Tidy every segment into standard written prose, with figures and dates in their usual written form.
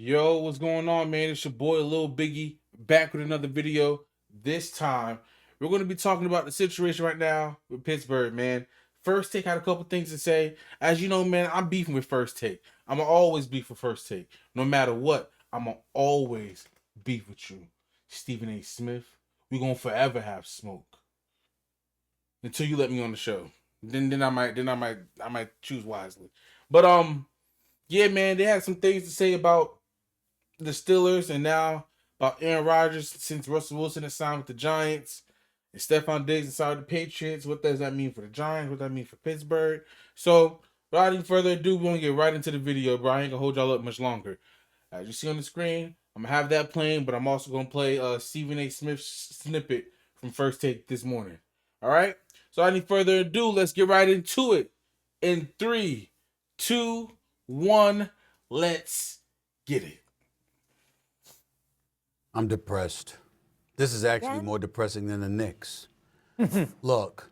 Yo, what's going on, man? It's your boy Lil Biggie back with another video. This time, we're going to be talking about the situation right now with Pittsburgh, man. First Take had a couple things to say. As you know, man, I'm beefing with First Take. I'm going to always beef with First Take. No matter what, I'm going to always beef with you. Stephen A. Smith, we're going to forever have smoke. Until you let me on the show. Then I might choose wisely. But yeah, man, they had some things to say about the Steelers and now about Aaron Rodgers since Russell Wilson has signed with the Giants and Stephon Diggs has signed with the Patriots. What does that mean for the Giants? What does that mean for Pittsburgh? So, without any further ado, we're going to get right into the video, bro. I ain't going to hold y'all up much longer. As you see on the screen, I'm going to have that playing, but I'm also going to play Stephen A. Smith's snippet from First Take this morning. All right? So, without any further ado, let's get right into it. In 3, 2, 1, let's get it. I'm depressed. This is actually more depressing than the Knicks. Look,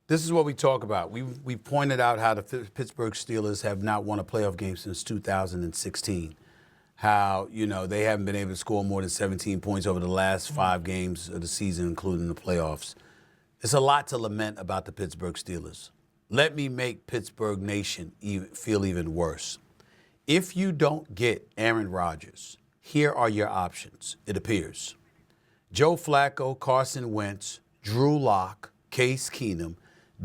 this is what we talk about. We pointed out how the Pittsburgh Steelers have not won a playoff game since 2016. How, they haven't been able to score more than 17 points over the last 5 games of the season, including the playoffs. It's a lot to lament about the Pittsburgh Steelers. Let me make Pittsburgh Nation feel even worse. If you don't get Aaron Rodgers, here are your options, it appears. Joe Flacco, Carson Wentz, Drew Lock, Case Keenum,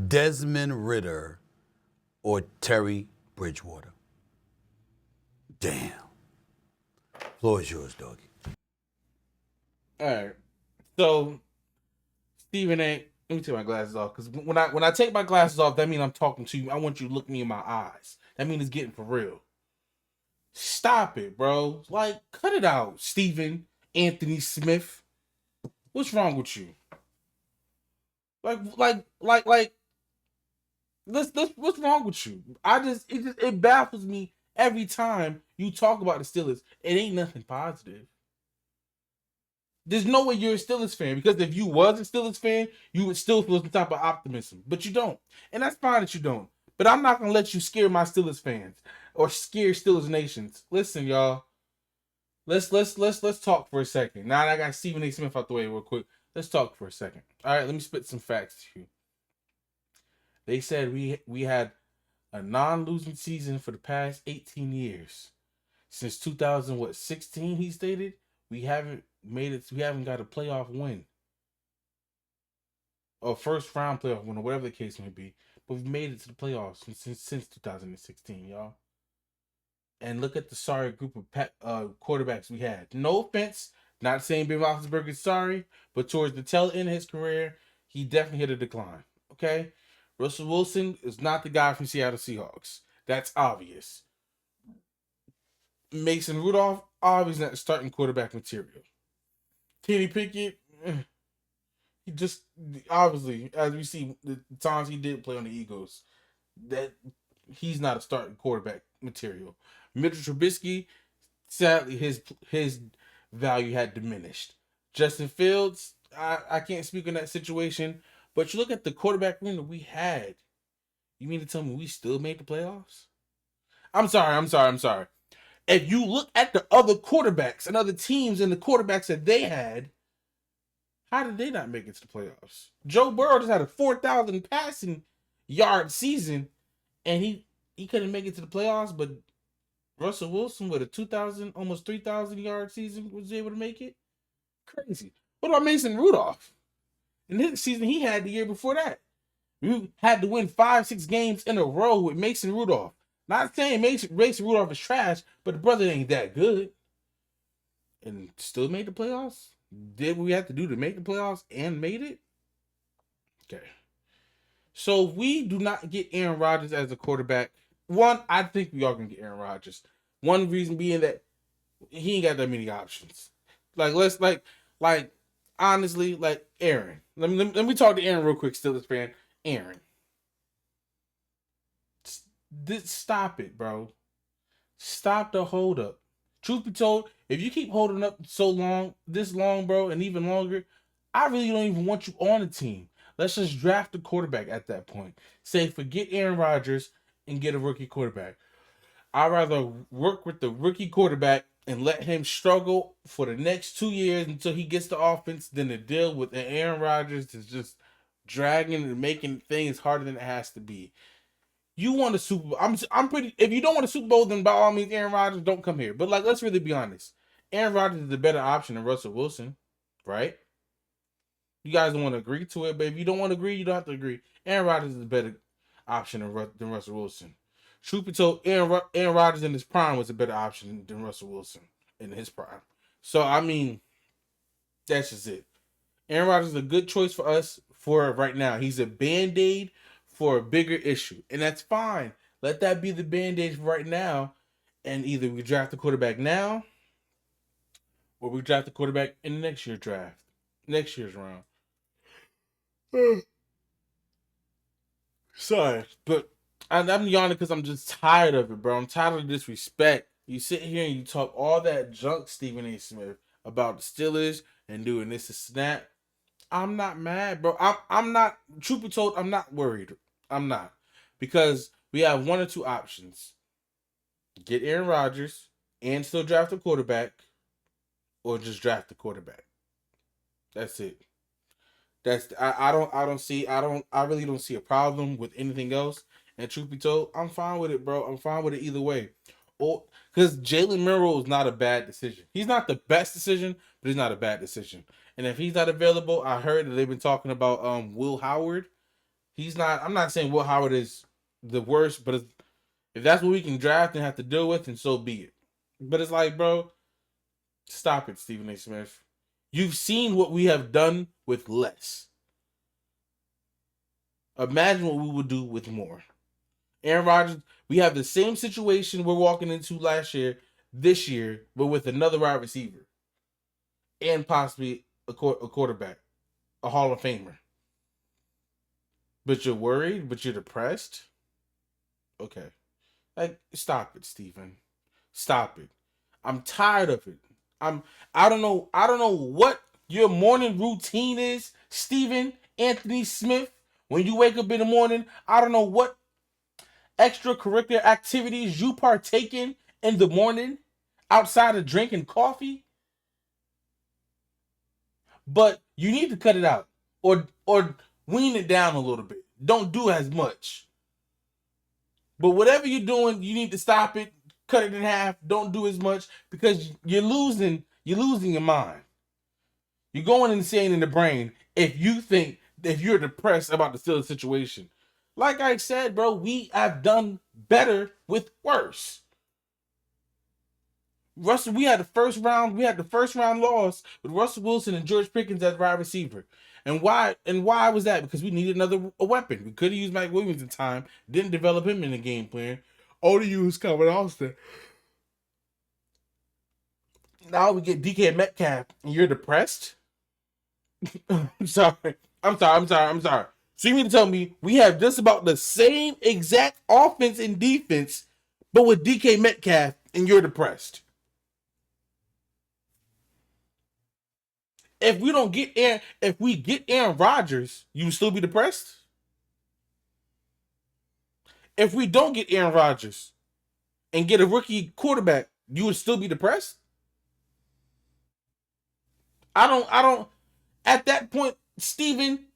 Desmond Ridder, or Terry Bridgewater. Damn. Floor is yours, doggy. All right. So, Stephen A., let me take my glasses off, because when I take my glasses off, that means I'm talking to you. I want you to look me in my eyes. That means it's getting for real. Stop it, bro. Like, cut it out, Stephen Anthony Smith. What's wrong with you? Like, what's wrong with you? It baffles me every time you talk about the Steelers. It ain't nothing positive. There's no way you're a Steelers fan, because if you was a Steelers fan, you would still feel some type of optimism. But you don't. And that's fine that you don't. But I'm not going to let you scare my Steelers fans or scare Steelers nations. Listen, y'all. Let's talk for a second. Now that I got Stephen A. Smith out the way real quick, let's talk for a second. All right, let me spit some facts to you. They said we had a non-losing season for the past 18 years. Since 2016, he stated, we haven't made it. We haven't got a playoff win, or first round playoff win, or whatever the case may be. But we've made it to the playoffs since 2016, y'all. And look at the sorry group of quarterbacks we had. No offense, not saying Ben Roethlisberger is sorry, but towards the tail end of his career, he definitely hit a decline. Okay, Russell Wilson is not the guy from Seattle Seahawks. That's obvious. Mason Rudolph, obviously not the starting quarterback material. Kenny Pickett, he just obviously, as we see the times he did play on the Eagles, that he's not a starting quarterback material. Mitchell Trubisky, sadly, his value had diminished. Justin Fields, I can't speak on that situation, but you look at the quarterback room that we had. You mean to tell me we still made the playoffs? I'm sorry. If you look at the other quarterbacks and other teams and the quarterbacks that they had, how did they not make it to the playoffs? Joe Burrow just had a 4,000 passing yard season, and he couldn't make it to the playoffs, but Russell Wilson with a 2,000, almost 3,000 yard season was able to make it? Crazy. What about Mason Rudolph? In his season he had the year before that, we had to win 5-6 games in a row with Mason Rudolph. Not saying Mason Rudolph is trash, but the brother ain't that good. And still made the playoffs? Did what we have to do to make the playoffs and made it? Okay. So if we do not get Aaron Rodgers as a quarterback, one, I think we are going to get Aaron Rodgers. One reason being that he ain't got that many options. Honestly, Aaron. Let me talk to Aaron real quick, Steelers fan. Aaron. Stop it, bro. Stop the hold up. Truth be told, if you keep holding up this long, bro, and even longer, I really don't even want you on the team. Let's just draft a quarterback at that point. Say, forget Aaron Rodgers and get a rookie quarterback. I'd rather work with the rookie quarterback and let him struggle for the next 2 years until he gets the offense, then to deal with an Aaron Rodgers is just dragging and making things harder than it has to be. You want a Super Bowl. I'm pretty. If you don't want a Super Bowl, then by all means, Aaron Rodgers, don't come here. But like, let's really be honest. Aaron Rodgers is the better option than Russell Wilson, right? You guys don't want to agree to it, but if you don't want to agree, you don't have to agree. Aaron Rodgers is a better option than Russell Wilson. Truth be told, Aaron Rodgers in his prime was a better option than Russell Wilson in his prime. So I mean, that's just it. Aaron Rodgers is a good choice for us for right now. He's a band-aid for a bigger issue, and that's fine. Let that be the band-aid for right now, and either we draft the quarterback now, or we draft the quarterback in the next year's draft, next year's round. Sorry, but I'm yawning because I'm just tired of it, bro. I'm tired of the disrespect. You sit here and you talk all that junk, Stephen A. Smith, about the Steelers and doing this and snap. I'm not mad, bro. I'm not. Truth be told, I'm not worried. I'm not, because we have one or two options: get Aaron Rodgers and still draft a quarterback, or just draft the quarterback. That's it. I really don't see a problem with anything else. And truth be told, I'm fine with it, bro. I'm fine with it either way. Or because Jalen Murrow is not a bad decision. He's not the best decision, but he's not a bad decision. And if he's not available, I heard that they've been talking about Will Howard. He's not. I'm not saying Will Howard is the worst, but if that's what we can draft and have to deal with, then so be it. But it's like, bro, stop it, Stephen A. Smith. You've seen what we have done with less. Imagine what we would do with more. Aaron Rodgers, we have the same situation we're walking into last year, this year, but with another wide receiver and possibly a quarterback, a Hall of Famer. But you're worried, but you're depressed? Okay. Like, stop it, Stephen. Stop it. I'm tired of it. I don't know what your morning routine is, Stephen Anthony Smith. When you wake up in the morning, I don't know what extracurricular activities you partake in the morning outside of drinking coffee, but you need to cut it out or wean it down a little bit. Don't do as much. But whatever you're doing, you need to stop it, cut it in half, don't do as much, because you're losing your mind. You're going insane in the brain if you're depressed about the Steelers situation. Like I said, bro, we have done better with worse. Russell, we had the first round loss with Russell Wilson and George Pickens as wide receiver. And why was that? Because we needed a weapon. We could have used Mike Williams in time, didn't develop him in the game plan. Only used Calvin Austin. Now we get DK Metcalf and you're depressed? I'm sorry. So you mean to tell me we have just about the same exact offense and defense, but with DK Metcalf and you're depressed? If we get Aaron Rodgers, you still be depressed? If we don't get Aaron Rodgers and get a rookie quarterback, you would still be depressed? I don't at that point, Steven,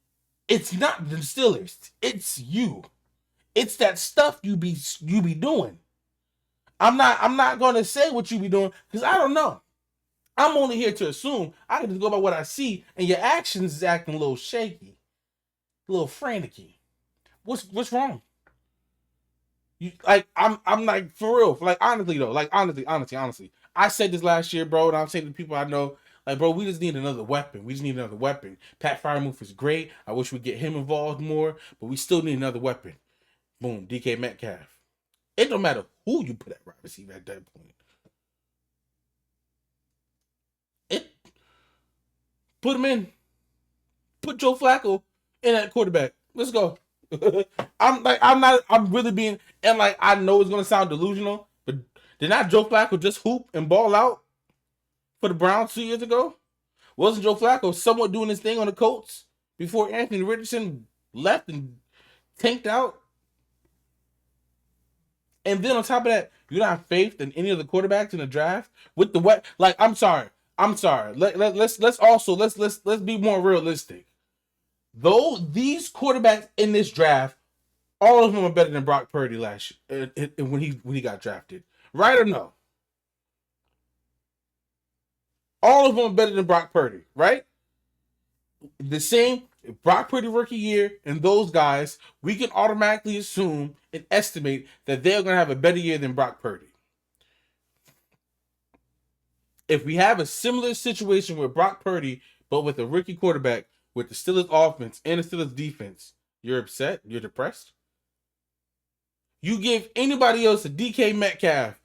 it's not the Steelers. It's you. It's that stuff you be doing. I'm not gonna say what you be doing because I don't know. I'm only here to assume. I can just go by what I see, and your actions is acting a little shaky, a little franticky. What's wrong? You like I'm like for real. Like honestly though, like honestly. I said this last year, bro, and I'm saying to people I know, like, bro, we just need another weapon. We just need another weapon. Pat Freiermuth is great. I wish we'd get him involved more, but we still need another weapon. Boom, DK Metcalf. It don't matter who you put at wide receiver at that point. It put him in. Put Joe Flacco in at quarterback. Let's go. I'm really being, and like, I know it's going to sound delusional, but did not Joe Flacco just hoop and ball out for the Browns 2 years ago? Wasn't Joe Flacco somewhat doing his thing on the Colts before Anthony Richardson left and tanked out? And then on top of that, you don't have faith in any of the quarterbacks in the draft with the what? Like, I'm sorry. Let's be more realistic. Though these quarterbacks in this draft, all of them are better than Brock Purdy last year when he got drafted. Right or no? All of them are better than Brock Purdy, right? The same Brock Purdy rookie year and those guys, we can automatically assume and estimate that they're going to have a better year than Brock Purdy. If we have a similar situation with Brock Purdy, but with a rookie quarterback, with the Steelers offense and the Steelers defense, you're upset? You're depressed? You give anybody else a DK Metcalf,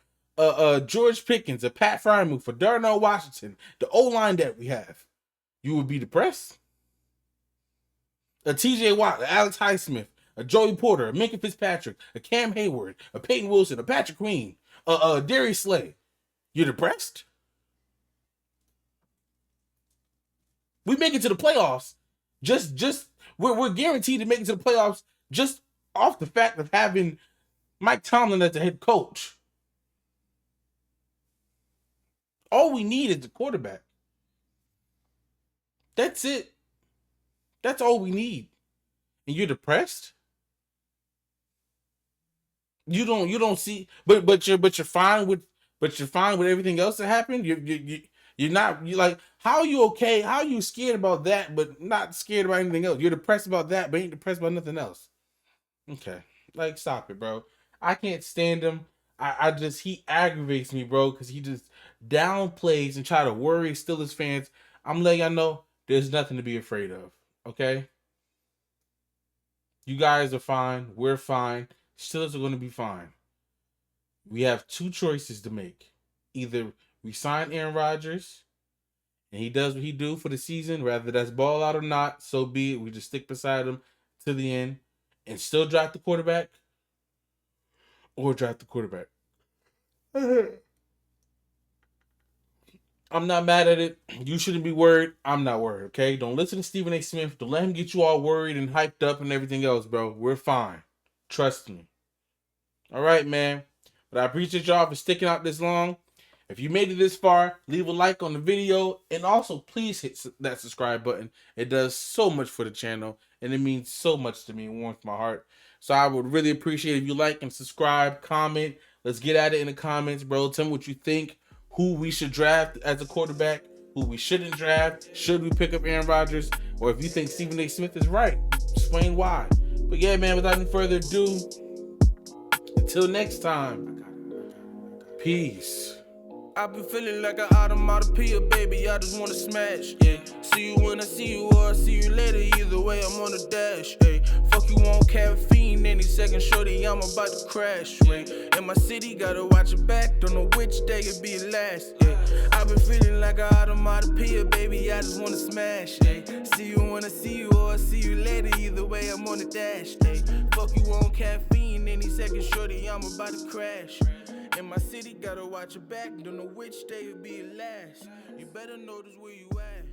George Pickens, a Pat Frymuth, a Darnell Washington, the O-line that we have, you would be depressed? A TJ Watt, a Alex Highsmith, a Joey Porter, a Minka Fitzpatrick, a Cam Hayward, a Peyton Wilson, a Patrick Queen, a Darius Slay. You're depressed? We make it to the playoffs. We're guaranteed to make it to the playoffs just off the fact of having Mike Tomlin as the head coach. All we need is the quarterback. That's it. That's all we need. And you're depressed? You don't see, but you're fine with everything else that happened. You're not, you like, how are you okay? How are you scared about that, but not scared about anything else? You're depressed about that, but ain't depressed about nothing else. Okay, like, stop it, bro. I can't stand him. He aggravates me, bro, because he just downplays and try to worry Steelers fans. I'm letting y'all know there's nothing to be afraid of. Okay, you guys are fine. We're fine. Steelers are going to be fine. We have two choices to make. Either we sign Aaron Rodgers and he does what he do for the season, whether that's ball out or not, so be it. We just stick beside him to the end and still draft the quarterback, or draft the quarterback. I'm not mad at it. You shouldn't be worried. I'm not worried, okay? Don't listen to Stephen A. Smith. Don't let him get you all worried and hyped up and everything else, bro. We're fine. Trust me. All right, man. But I appreciate y'all for sticking out this long. If you made it this far, leave a like on the video. And also, please hit that subscribe button. It does so much for the channel. And it means so much to me. It warms my heart. So I would really appreciate if you like and subscribe, comment. Let's get at it in the comments, bro. Tell me what you think. Who we should draft as a quarterback. Who we shouldn't draft. Should we pick up Aaron Rodgers? Or if you think Stephen A. Smith is right, explain why. But yeah, man, without any further ado, until next time, peace. I've been feeling like an automatopoeia, baby, I just wanna smash, yeah. See you when I see you, or I see you later, either way, I'm on the dash, yeah. Fuck you on caffeine, any second, shorty, I'm about to crash, right? In my city, gotta watch your back, don't know which day it be last, yeah. I've been feeling like an automatopoeia, baby, I just wanna smash, yeah. See you when I see you, or I see you later, either way, I'm on the dash, yeah. Fuck you on caffeine, any second, shorty, I'm about to crash. In my city, gotta watch your back, don't know which day it'll be last. You better notice where you at.